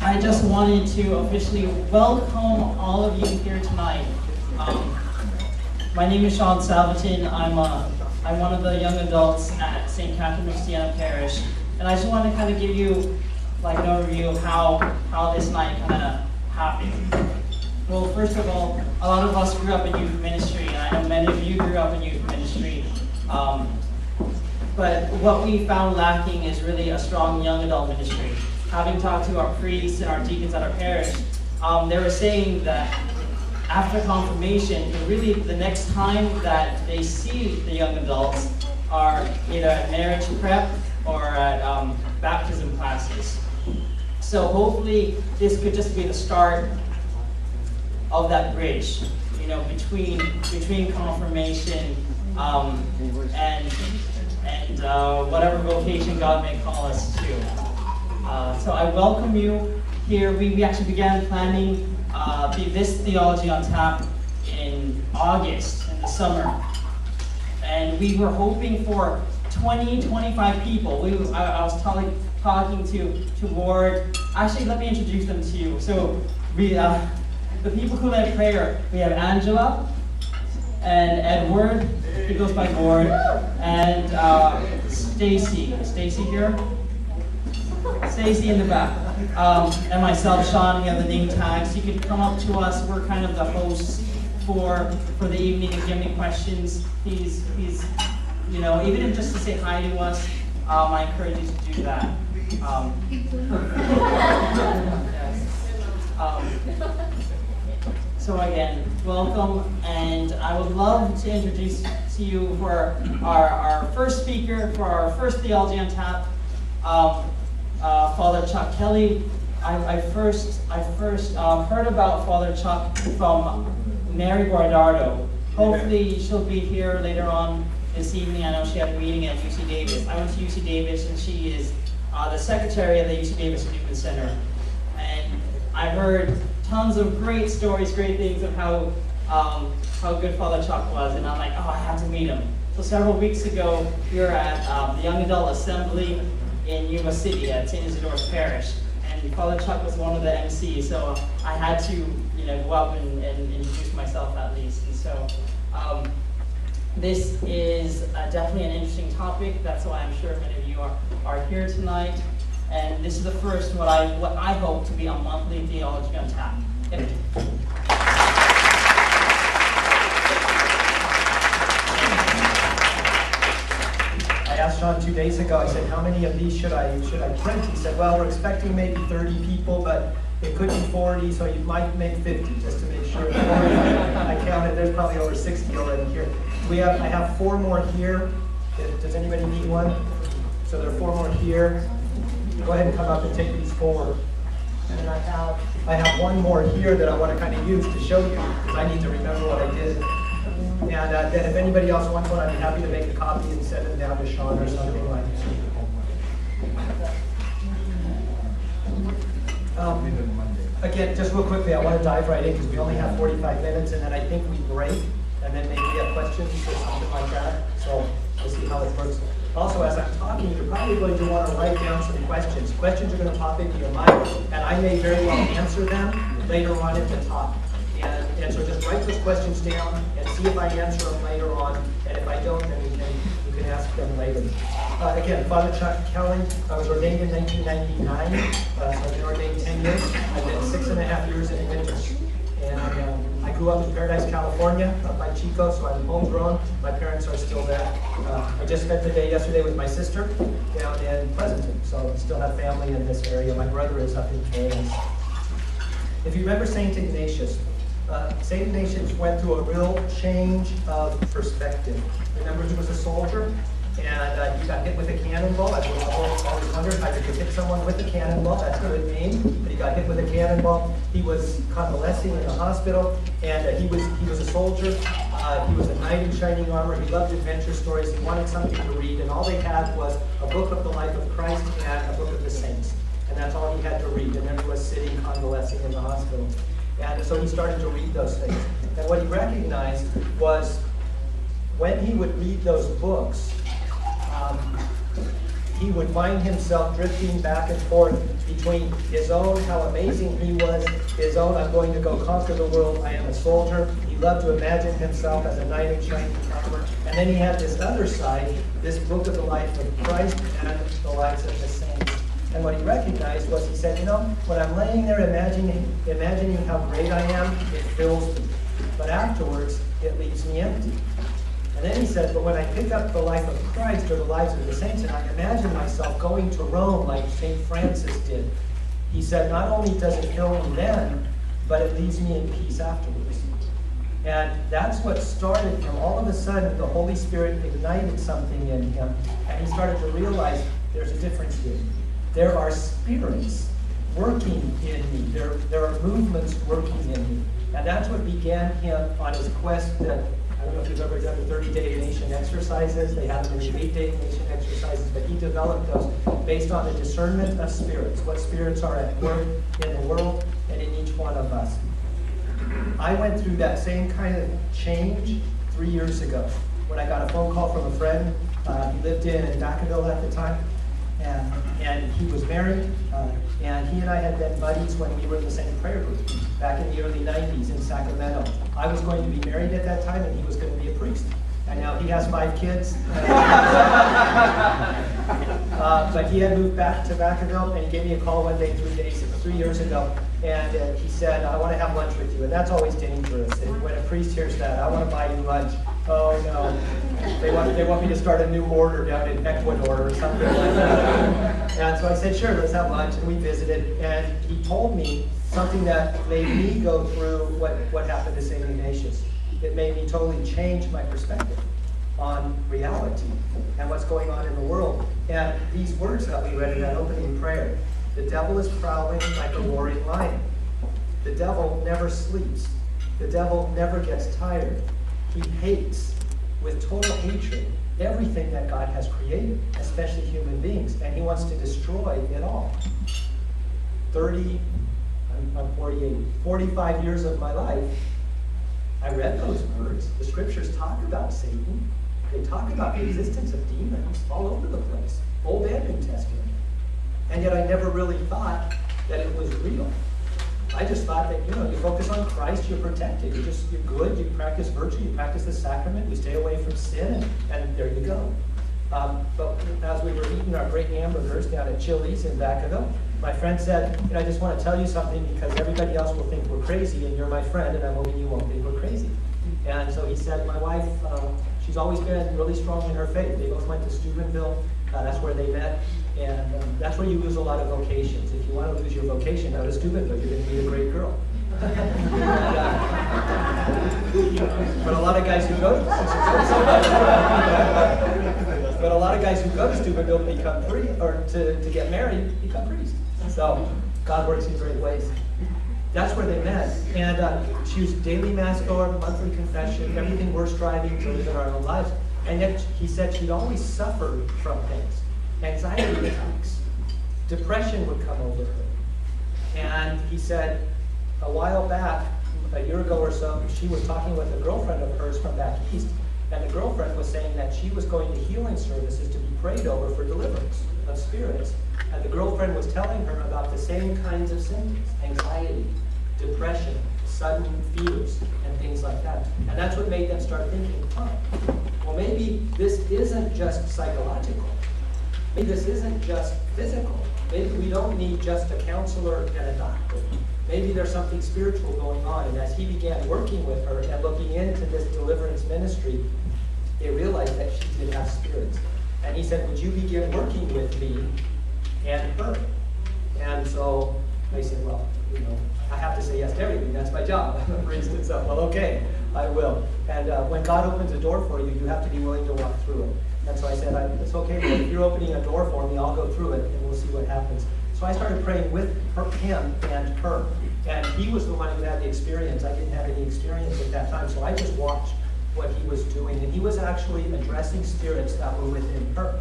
I just wanted to officially welcome all of you here tonight. My name is Sean Salvatin. I'm one of the young adults at St. Catherine of Siena Parish, and I just want to kind of give you like an overview of how this night kind of happened. Well, first of all, a lot of us grew up in youth ministry, and I know many of you grew up in youth ministry. But what we found lacking is really a strong young adult ministry. Having talked to our priests and our deacons at our parish, they were saying that after confirmation, really the next time that they see the young adults are either at marriage prep or at baptism classes. So hopefully this could just be the start of that bridge, between confirmation and whatever vocation God may call us to. So I welcome you here. We actually began planning this Theology on Tap in August, in the summer. And we were hoping for 20, 25 people. I was talking to Ward. Actually, let me introduce them to you. So the people who led prayer, we have Angela and Edward, he goes by Ward, and Stacy. Is Stacy here? Stacy in the back. And myself, Sean, we have the name tags. You can come up to us. We're kind of the hosts for the evening. If you have any questions, he's even if just to say hi to us, I encourage you to do that. So again, welcome, and I would love to introduce to you for our first speaker for our first Theology on Tap, Father Chuck Kelly. I first heard about Father Chuck from Mary Guardado. Hopefully she'll be here later on this evening. I know she had a meeting at UC Davis. I went to UC Davis, and she is the secretary of the UC Davis Newman Center. And I heard tons of great stories, great things of how good Father Chuck was, and I'm like, oh, I have to meet him. So several weeks ago, we were at the Young Adult Assembly in Yuba City at St. Isidore's Parish, and Father Chuck was one of the MCs, so I had to go up and introduce myself at least. And so this is definitely an interesting topic. That's why I'm sure many of you are here tonight. And this is the first what I hope to be a monthly Theology on Tap. I asked Sean 2 days ago, I said, how many of these should I print? He said, well, we're expecting maybe 30 people, but it could be 40, so you might make 50 just to make sure. I counted, there's probably over 60 already here. I have 4 more here. Does anybody need one? So there are 4 more here. Go ahead and come up and take these forward. And then I have 1 more here that I want to kind of use to show you, because I need to remember what I did. And then if anybody else wants one, I'd be happy to make a copy and send them down to Sean or something like that. Again, just real quickly, I want to dive right in because we only have 45 minutes, and then I think we break, and then maybe we have questions or something like that. So we'll see how it works. Also, as I'm talking, you're probably going to want to write down some questions. Questions are going to pop into your mind, and I may very well answer them later on at the top. And so just write those questions down and see if I answer them later on. And if I don't, then you can ask them later. Again, Father Chuck Kelly. I was ordained in 1999. So I've been ordained 10 years. I've been 6.5 years in Adventist. And I grew up in Paradise, California, up by Chico, so I'm homegrown. My parents are still there. I just spent the day yesterday with my sister down in Pleasanton, so I still have family in this area. My brother is up in Kansas. If you remember St. Ignatius, St. Ignatius went through a real change of perspective. Remember, he was a soldier, and he got hit with a cannonball. I've always wondered how you could hit someone with a cannonball. That's a good name. But he got hit with a cannonball. He was convalescing in the hospital, and he was a soldier. He was a knight in shining armor. He loved adventure stories. He wanted something to read, and all they had was a book of the life of Christ and a book of the saints. And that's all he had to read. And then he was sitting convalescing in the hospital. And so he started to read those things. And what he recognized was when he would read those books, he would find himself drifting back and forth between his own, how amazing he was, his own, I'm going to go conquer the world, I am a soldier. He loved to imagine himself as a knight in shining armor. And then he had this other side, this book of the life of Christ and the lives of the saints. And what he recognized was, he said, when I'm laying there imagining how great I am, it fills me. But afterwards, it leaves me empty. And then he said, but when I pick up the life of Christ or the lives of the saints, and I imagine myself going to Rome like St. Francis did, he said, not only does it fill me then, but it leaves me in peace afterwards. And that's what started him. All of a sudden, the Holy Spirit ignited something in him, and he started to realize there's a difference here. There are spirits working in me. There are movements working in me. And that's what began him on his quest that, I don't know if you've ever done the 30-day nation exercises. They have them in the 8-day nation exercises, but he developed those based on the discernment of spirits, what spirits are at work in the world and in each one of us. I went through that same kind of change 3 years ago when I got a phone call from a friend. He lived in Vacaville at the time, and he was married, and he and I had been buddies when we were in the same prayer group back in the early 90s in Sacramento. I was going to be married at that time, and he was going to be a priest. And now he has 5 kids. But he had moved back to Vacaville, and he gave me a call one day 3 years ago, and he said, I want to have lunch with you. And that's always dangerous. And when a priest hears that, I want to buy you lunch. Oh no, they want me to start a new order down in Ecuador or something like that. And so I said, sure, let's have lunch, and we visited. And he told me something that made me go through what happened to St. Ignatius. It made me totally change my perspective on reality and what's going on in the world. And these words that we read in that opening prayer, the devil is prowling like a roaring lion. The devil never sleeps. The devil never gets tired. He hates with total hatred everything that God has created, especially human beings, and he wants to destroy it all. 45 years of my life, I read those words. The scriptures talk about Satan. They talk about the existence of demons all over the place, Old and New Testament. And yet I never really thought that it was real. I just thought that, you focus on Christ, you're protected. You're good, you practice virtue, you practice the sacrament, you stay away from sin, and there you go. But as we were eating our great hamburgers down at Chili's in Vacaville, my friend said, I just want to tell you something because everybody else will think we're crazy, and you're my friend, and I'm hoping you won't think we're crazy. And so he said, my wife, she's always been really strong in her faith. They both went to Steubenville. That's where they met. And that's where you lose a lot of vocations. If you want to lose your vocation out of Steubenville, you're going to be a great girl. But a lot of guys who go to Steubenville become priests, or to get married, become priests. So God works in great ways. That's where they met. And she was daily mass goer, monthly confession, everything we're striving to live in our own lives. And yet he said she'd always suffered from things. Anxiety attacks. Depression would come over her. And he said a while back, a year ago or so, she was talking with a girlfriend of hers from back east, and the girlfriend was saying that she was going to healing services to be prayed over for deliverance of spirits. And the girlfriend was telling her about the same kinds of symptoms: anxiety, depression, sudden fevers, and things like that. And that's what made them start thinking, well, maybe this isn't just psychological. Maybe this isn't just physical. Maybe we don't need just a counselor and a doctor. Maybe there's something spiritual going on. And as he began working with her and looking into this deliverance ministry, they realized that she did have spirits. And he said, would you begin working with me and her? And so I said, well, I have to say yes to everything. That's my job. For instance, well, okay, I will. And when God opens a door for you, you have to be willing to walk through it. And so I said, it's okay, Lord, if you're opening a door for me, I'll go through it, and we'll see what happens. So I started praying with him and her. And he was the one who had the experience. I didn't have any experience at that time, so I just watched what he was doing. And he was actually addressing spirits that were within her.